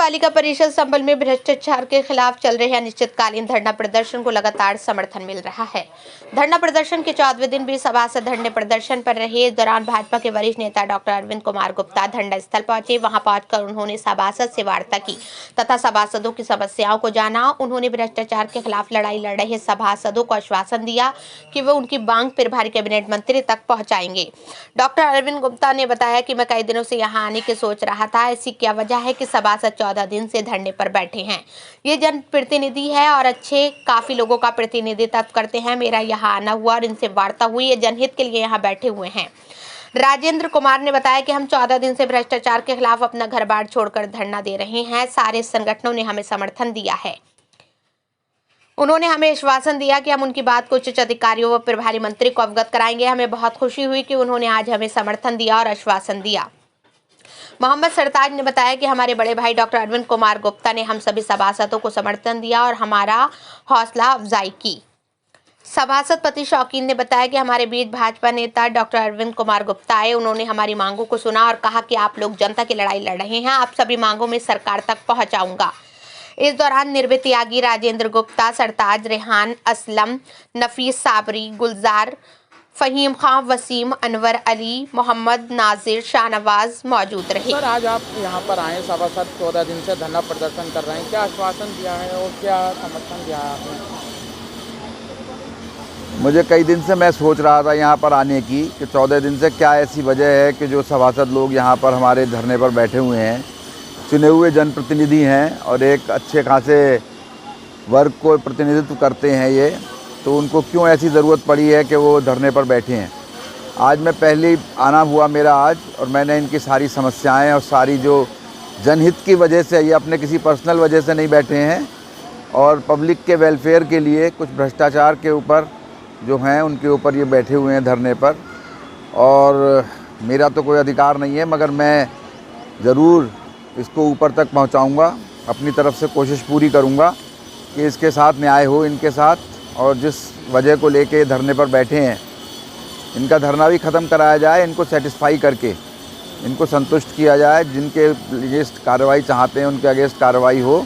पालिका परिषद संबल में भ्रष्टाचार के खिलाफ चल रहे अनिश्चितकालीन धरना प्रदर्शन को लगातार समर्थन मिल रहा है। धरना प्रदर्शन के 14वें दिन भी सभासद धरने प्रदर्शन पर रहे। इस दौरान भाजपा के वरिष्ठ नेता डॉक्टर अरविंद कुमार गुप्ता धरना स्थल पहुंचे। वहां पहुंचकर उन्होंने सभासद से वार्ता की तथा सभासदों की समस्याओं को जाना। उन्होंने भ्रष्टाचार के खिलाफ लड़ाई लड़ रहे सभासदों को आश्वासन दिया कि वे उनकी मांग प्रभारी कैबिनेट मंत्री तक पहुँचाएंगे। डॉक्टर अरविंद गुप्ता ने बताया कि मैं कई दिनों से यहाँ आने की सोच रहा था। ऐसी क्या वजह है कि सभासद 14 दिन से धरने पर बैठे हैं। ये जनप्रतिनिधि है और काफी लोगों का प्रतिनिधित्व करते हैं। मेरा यहाँ आना हुआ और इनसे वार्ता हुई। ये जनहित के लिए यहाँ बैठे हुए हैं। राजेंद्र कुमार ने बताया कि हम 14 दिन से भ्रष्टाचार के खिलाफ अपना घर बार छोड़कर धरना दे रहे हैं। सारे संगठनों ने हमें समर्थन दिया है। उन्होंने हमें आश्वासन दिया कि हम उनकी बात को उच्च अधिकारियों व प्रभारी मंत्री को अवगत कराएंगे। हमें बहुत खुशी हुई कि उन्होंने आज हमें समर्थन दिया और आश्वासन दिया। मोहम्मद सरताज ने बताया कि हमारे बड़े भाई डॉक्टर अरविंद कुमार गुप्ता ने हम सभी सभासदों को समर्थन दिया और हमारा हौसला अफजाई की। सभासद पति शौकीन ने बताया कि हमारे बीच भाजपा नेता डॉक्टर अरविंद कुमार गुप्ता आए। उन्होंने हमारी मांगों को सुना और कहा कि आप लोग जनता की लड़ाई लड़ रहे हैं, आप सभी मांगों में सरकार तक पहुंचाऊंगा। इस दौरान निर्भय त्यागी, राजेंद्र गुप्ता, सरताज, रेहान, असलम, नफीस साबरी, गुलजार, फहीम खां, वसीम, अनवर अली, मोहम्मद नाजिर, शाहनवाज मौजूद रहे। सर, आज आप यहाँ पर आए, सभासद 14 दिन से धरना प्रदर्शन कर रहे हैं, क्या आश्वासन दिया है और क्या समर्थन दिया है आपने? मुझे कई दिन से मैं सोच रहा था यहाँ पर आने की कि 14 दिन से क्या ऐसी वजह है कि जो सभासद लोग यहाँ पर हमारे धरने पर बैठे हुए हैं, चुने हुए जनप्रतिनिधि हैं और एक अच्छे खासे वर्ग को प्रतिनिधित्व करते हैं ये, तो उनको क्यों ऐसी ज़रूरत पड़ी है कि वो धरने पर बैठे हैं। आज मैं पहले आना हुआ मेरा आज, और मैंने इनकी सारी समस्याएं और सारी जो जनहित की वजह से, ये अपने किसी पर्सनल वजह से नहीं बैठे हैं और पब्लिक के वेलफेयर के लिए कुछ भ्रष्टाचार के ऊपर जो हैं उनके ऊपर ये बैठे हुए हैं धरने पर। और मेरा तो कोई अधिकार नहीं है, मगर मैं ज़रूर इसको ऊपर तक पहुंचाऊंगा। अपनी तरफ से कोशिश पूरी करूंगा कि इसके साथ न्याय हो इनके साथ, और जिस वजह को लेके धरने पर बैठे हैं इनका धरना भी ख़त्म कराया जाए, इनको सेटिस्फाई करके इनको संतुष्ट किया जाए। जिनके अगेंस्ट कार्रवाई चाहते हैं उनके अगेंस्ट कार्रवाई हो।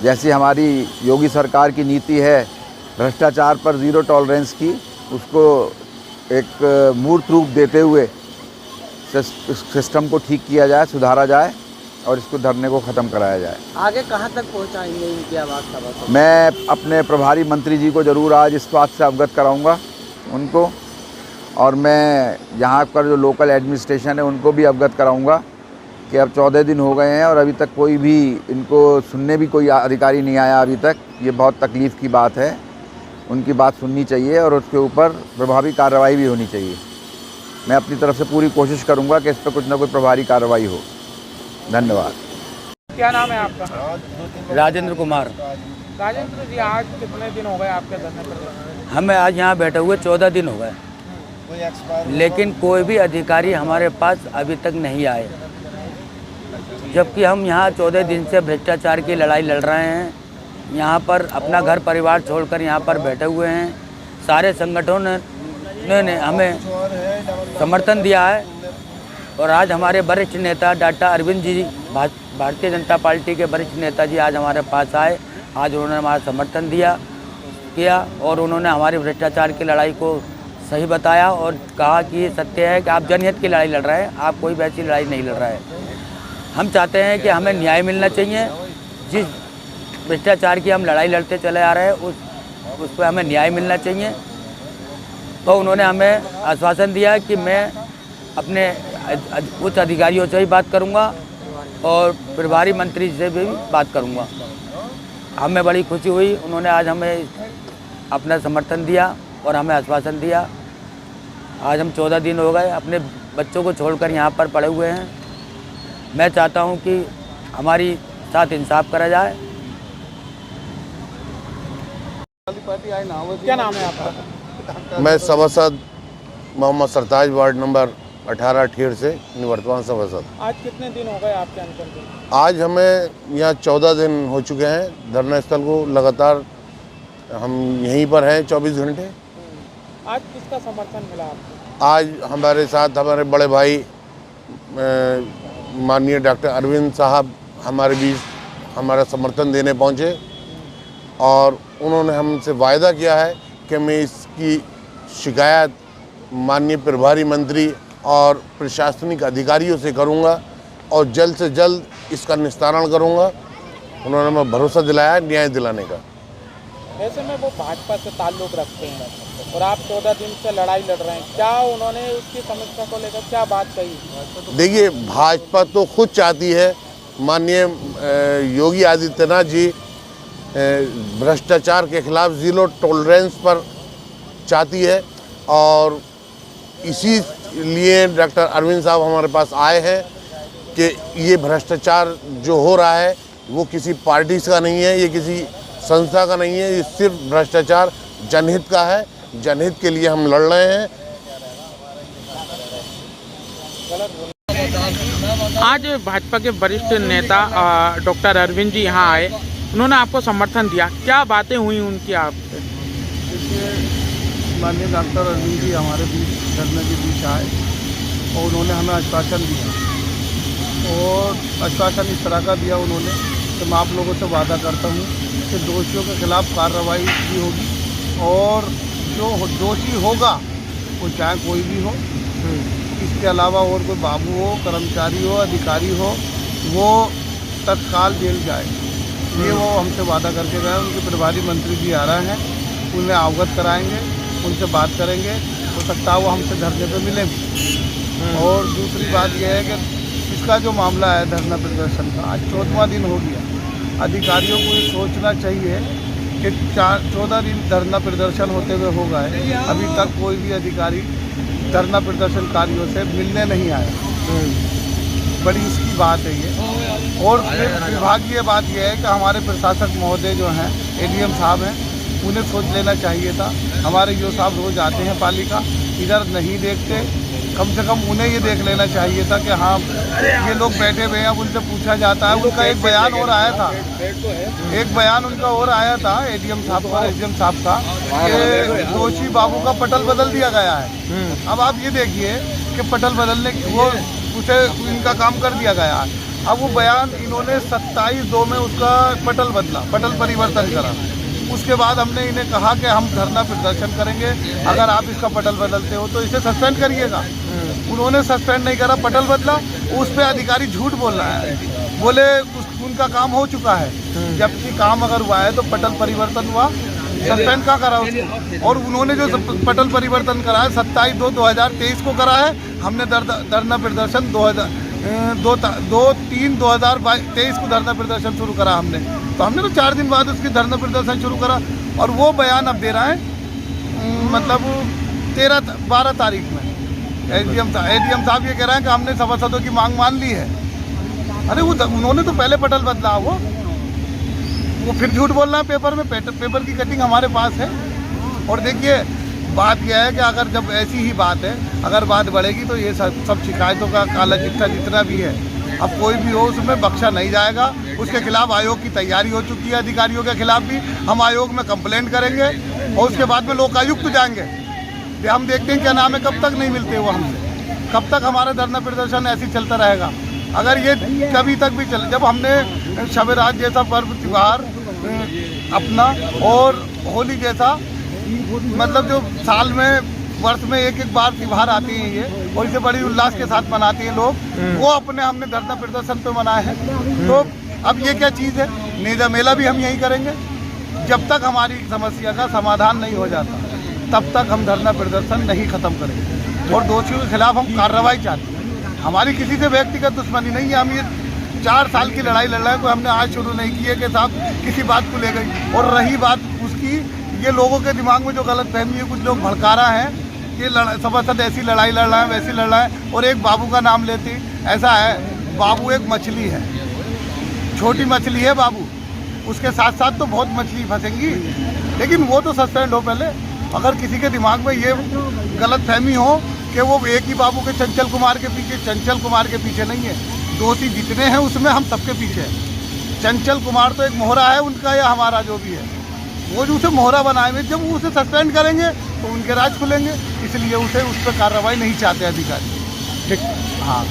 जैसी हमारी योगी सरकार की नीति है भ्रष्टाचार पर ज़ीरो टॉलरेंस की, उसको एक मूर्त रूप देते हुए सिस्टम को ठीक किया जाए, सुधारा जाए और इसको धरने को ख़त्म कराया जाए। आगे कहाँ तक पहुँचाएंगे इनकी आवाज़? मैं अपने प्रभारी मंत्री जी को ज़रूर आज इस बात से अवगत कराऊंगा उनको, और मैं यहाँ पर जो लोकल एडमिनिस्ट्रेशन है उनको भी अवगत कराऊंगा कि अब 14 दिन हो गए हैं और अभी तक कोई भी इनको सुनने भी कोई अधिकारी नहीं आया अभी तक। ये बहुत तकलीफ़ की बात है, उनकी बात सुननी चाहिए और उसके ऊपर प्रभावी कार्रवाई भी होनी चाहिए। मैं अपनी तरफ से पूरी कोशिश करूँगा कि इस पर कुछ ना कुछ प्रभावी कार्रवाई हो। धन्यवाद। क्या नाम है आपका? राजेंद्र कुमार। राजेंद्र जी, आज कितने दिन हो गए आपके धरने पर? हमें आज यहाँ बैठे हुए 14 दिन हो गए, लेकिन कोई भी अधिकारी हमारे पास अभी तक नहीं आए, जबकि हम यहाँ 14 दिन से भ्रष्टाचार की लड़ाई लड़ रहे हैं। यहाँ पर अपना घर परिवार छोड़कर यहाँ पर बैठे हुए हैं। सारे संगठनों ने हमें समर्थन दिया है और आज हमारे वरिष्ठ नेता डॉक्टर अरविंद जी, भारतीय जनता पार्टी के वरिष्ठ नेता जी आज हमारे पास आए। आज उन्होंने हमारा समर्थन किया और उन्होंने हमारी भ्रष्टाचार की लड़ाई को सही बताया और कहा कि ये सत्य है कि आप जनहित की लड़ाई लड़ रहे हैं, आप कोई वैसी लड़ाई नहीं लड़ रहे हैं। हम चाहते हैं कि हमें न्याय मिलना चाहिए। जिस भ्रष्टाचार की हम लड़ाई लड़ते चले आ रहे हैं उस पर हमें न्याय मिलना चाहिए। तो उन्होंने हमें आश्वासन दिया कि मैं अपने उच्च अधिकारियों से भी बात करूंगा और प्रभारी मंत्री से भी बात करूंगा। हमें बड़ी खुशी हुई, उन्होंने आज हमें अपना समर्थन दिया और हमें आश्वासन दिया। आज हम 14 दिन हो गए अपने बच्चों को छोड़कर यहाँ पर पड़े हुए हैं। मैं चाहता हूँ कि हमारी साथ इंसाफ करा जाए। क्या नाम है आपका? मैं सभासद मोहम्मद सरताज, वार्ड नंबर 18 ठेर से निवर्तमान सभासद। आज कितने दिन हो गए आपके अंतिम दिन? आज हमें यहाँ 14 दिन हो चुके हैं। धरना स्थल को लगातार हम यहीं पर हैं 24 घंटे। आज किसका समर्थन मिला आपको? आज हमारे साथ हमारे बड़े भाई माननीय डॉक्टर अरविंद साहब हमारे बीच हमारा समर्थन देने पहुँचे और उन्होंने हमसे वायदा किया है कि मैं इसकी शिकायत माननीय प्रभारी मंत्री और प्रशासनिक अधिकारियों से करूंगा और जल्द से जल्द इसका निस्तारण करूंगा। उन्होंने हमें भरोसा दिलाया है न्याय दिलाने का। ऐसे में वो भाजपा से ताल्लुक रखते हैं और आप 14 दिन से लड़ाई लड़ रहे हैं, क्या उन्होंने उसकी समस्या को लेकर क्या बात कही? देखिए, भाजपा तो खुद चाहती है, माननीय योगी आदित्यनाथ जी भ्रष्टाचार के खिलाफ ज़ीरो टॉलरेंस पर चाहती है और इसी लिए डॉक्टर अरविंद साहब हमारे पास आए हैं कि ये भ्रष्टाचार जो हो रहा है वो किसी पार्टी का नहीं है, ये किसी संस्था का नहीं है, ये सिर्फ भ्रष्टाचार जनहित का है। जनहित के लिए हम लड़ रहे हैं। आज भाजपा के वरिष्ठ नेता डॉक्टर अरविंद जी यहाँ आए, उन्होंने आपको समर्थन दिया, क्या बातें हुई उनकी आपसे? माननीय डॉक्टर अरविंद जी हमारे बीच धरने के बीच आए और उन्होंने हमें आश्वासन दिया और आश्वासन इस तरह का दिया उन्होंने कि मैं आप लोगों से वादा करता हूँ कि दोषियों के खिलाफ कार्रवाई भी होगी और जो दोषी होगा वो चाहे कोई भी हो, इसके अलावा और कोई बाबू हो, कर्मचारी हो, अधिकारी हो, वो तत्काल जेल जाए। ये वो हमसे वादा करके गए। उनके प्रभारी मंत्री जी आ रहे हैं, उन्हें अवगत कराएंगे, उनसे बात करेंगे, हो सकता है वो हमसे धरने पे मिले भी। और दूसरी बात यह है कि इसका जो मामला है धरना प्रदर्शन का, आज 14वां दिन हो गया। अधिकारियों को ये सोचना चाहिए कि 14 दिन धरना प्रदर्शन होते हुए हो गए, अभी तक कोई भी अधिकारी धरना प्रदर्शनकारियों से मिलने नहीं आया। बड़ी इसकी बात है ये। और फिर विभागीय बात यह है कि हमारे प्रशासक महोदय जो हैं, एडीएम साहब हैं, उन्हें सोच लेना चाहिए था। हमारे जो साहब रोज आते हैं पालिका, इधर नहीं देखते, कम से कम उन्हें ये देख लेना चाहिए था कि हाँ ये लोग बैठे हुए हैं, अब उनसे पूछा जाता है। उनका एक बयान और आया था, एक बयान उनका और आया था एडीएम साहब का, एसडीएम साहब का, कि दोषी बाबू का पटल बदल दिया गया है। अब आप ये देखिए कि पटल बदलने वो उसे इनका काम कर दिया गया है। अब वो बयान इन्होंने 27/2 में उसका पटल बदला, पटल परिवर्तन करा। उसके बाद हमने इन्हें कहा कि हम धरना प्रदर्शन करेंगे, अगर आप इसका पटल बदलते हो तो इसे सस्पेंड करिएगा। उन्होंने सस्पेंड नहीं करा, पटल बदला। उस पर अधिकारी झूठ बोल रहा है, बोले उनका काम हो चुका है, जबकि काम अगर हुआ है तो पटल परिवर्तन हुआ, सस्पेंड कहाँ करा उसको। और उन्होंने जो पटल परिवर्तन करा है 27/2/2023 को करा है। हमने धरना प्रदर्शन 2/3/2023 को धरना प्रदर्शन शुरू करा हमने, तो हमने तो 4 दिन बाद उसकी धरना प्रदर्शन शुरू करा। और वो बयान अब दे रहा है मतलब 12 तारीख में एडीएम साहब ये कह रहे हैं कि हमने सभासदों की मांग मान ली है। अरे वो उन्होंने तो पहले पटल बदला, वो फिर झूठ बोल रहा है पेपर में। पेपर की कटिंग हमारे पास है। और देखिए बात यह है कि अगर जब ऐसी ही बात है, अगर बात बढ़ेगी तो ये सब शिकायतों का काला चिट्ठा जितना भी है, अब कोई भी हो उसमें बख्शा नहीं जाएगा। उसके खिलाफ आयोग की तैयारी हो चुकी है, अधिकारियों के खिलाफ भी हम आयोग में कंप्लेंट करेंगे और उसके बाद में लोकायुक्त जाएंगे। हम देखते हैं क्या नाम है, कब तक नहीं मिलते वो हमसे, कब तक हमारा धरना प्रदर्शन ऐसे ही चलता रहेगा। अगर ये कभी तक भी चले, जब हमने शब-ए-रात जैसा पर्व त्यौहार अपना और होली जैसा, मतलब जो साल में वर्ष में एक बार त्यौहार आते हैं ये, और इसे बड़ी उल्लास के साथ मनाते हैं लोग, वो अपने हमने धरना प्रदर्शन पे मनाए हैं। तो अब ये क्या चीज़ है, नेजा मेला भी हम यही करेंगे। जब तक हमारी समस्या का समाधान नहीं हो जाता तब तक हम धरना प्रदर्शन नहीं खत्म करेंगे। और दोषियों के खिलाफ हम कार्रवाई चाहते हैं। हमारी किसी से व्यक्तिगत दुश्मनी नहीं है। हम ये 4 साल की लड़ाई लड़ रहे हैं, कोई हमने आज शुरू नहीं की है कि साहब किसी बात को ले गई। और रही बात उसकी, ये लोगों के दिमाग में जो गलत फहमी है, कुछ लोग भड़का रहा है कि सभासद ऐसी लड़ाई लड़ रहा है, वैसी लड़ रहा है, और एक बाबू का नाम लेती। ऐसा है, बाबू एक मछली है, छोटी मछली है बाबू, उसके साथ साथ तो बहुत मछली फंसेंगी, लेकिन वो तो सस्पेंड हो पहले। अगर किसी के दिमाग में ये गलत फहमी हो कि वो एक ही बाबू के चंचल कुमार के पीछे नहीं है, दोषी जितने हैं उसमें हम सबके पीछे हैं। चंचल कुमार तो एक मोहरा है उनका या हमारा जो भी है, वो जो उसे मोहरा बनाए हुए, जब उसे सस्पेंड करेंगे तो उनके राज खुलेंगे, इसलिए उस पर कार्रवाई नहीं चाहते अधिकारी। ठीक, हाँ।